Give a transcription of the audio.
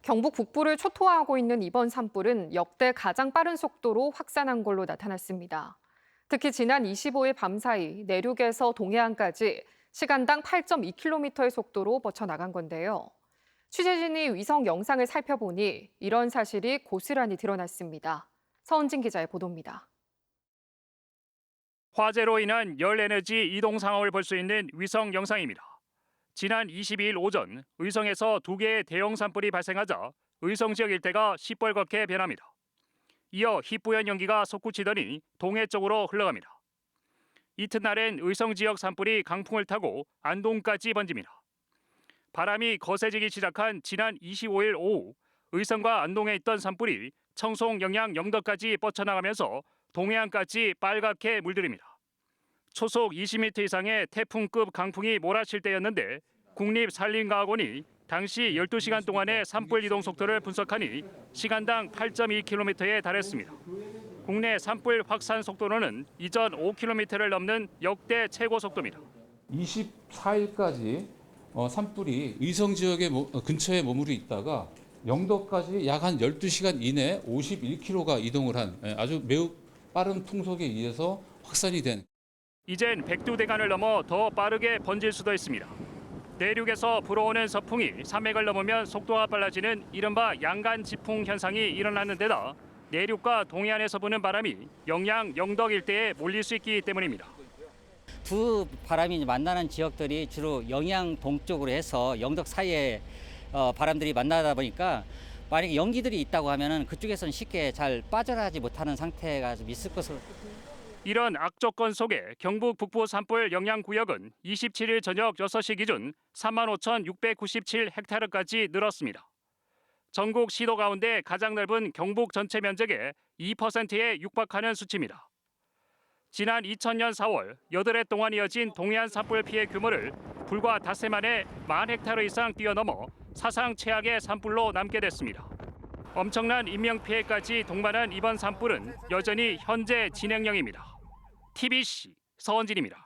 경북 북부를 초토화하고 있는 이번 산불은 역대 가장 빠른 속도로 확산한 걸로 나타났습니다. 특히 지난 25일 밤사이 내륙에서 동해안까지 시간당 8.2km의 속도로 뻗쳐나간 건데요. 취재진이 위성 영상을 살펴보니 이런 사실이 고스란히 드러났습니다. 서은진 기자의 보도입니다. 화재로 인한 열 에너지 이동 상황을 볼 수 있는 위성 영상입니다. 지난 22일 오전 의성에서 2개의 대형 산불이 발생하자 의성 지역 일대가 시뻘겋게 변합니다. 이어 희뿌연 연기가 솟구치더니 동해 쪽으로 흘러갑니다. 이튿날엔 의성 지역 산불이 강풍을 타고 안동까지 번집니다. 바람이 거세지기 시작한 지난 25일 오후 의성과 안동에 있던 산불이 청송, 영양, 영덕까지 뻗쳐나가면서 동해안까지 빨갛게 물들입니다. 초속 20m 이상의 태풍급 강풍이 몰아칠 때였는데 국립산림과학원이 당시 12시간 동안의 산불 이동 속도를 분석하니 시간당 8.2km에 달했습니다. 국내 산불 확산 속도로는 이전 5km를 넘는 역대 최고 속도입니다. 24일까지 산불이 의성 지역의 근처에 머무르 있다가 영덕까지 약 한 12시간 이내에 51km가 이동을 한 아주 매우 빠른 풍속에 의해서 확산이 된. 이젠 백두대간을 넘어 더 빠르게 번질 수도 있습니다. 내륙에서 불어오는 서풍이 산맥을 넘으면 속도가 빨라지는 이른바 양간지풍 현상이 일어나는 데다 내륙과 동해안에서 부는 바람이 영양, 영덕 일대에 몰릴 수 있기 때문입니다. 두 바람이 만나는 지역들이 주로 영양 동쪽으로 해서 영덕 사이에 바람들이 만나다 보니까 만약에 연기들이 있다고 하면은 그쪽에서는 쉽게 잘 빠져나가지 못하는 상태가 좀 있을 것으로. 이런 악조건 속에 경북 북부 산불 영향구역은 27일 저녁 6시 기준 35,697헥타르까지 늘었습니다. 전국 시도 가운데 가장 넓은 경북 전체 면적의 2%에 육박하는 수치입니다. 지난 2000년 4월 8해 동안 이어진 동해안 산불 피해 규모를 불과 닷새 만에 10,000헥타르 이상 뛰어넘어 사상 최악의 산불로 남게 됐습니다. 엄청난 인명피해까지 동반한 이번 산불은 여전히 현재 진행형입니다. TBC 서은진입니다.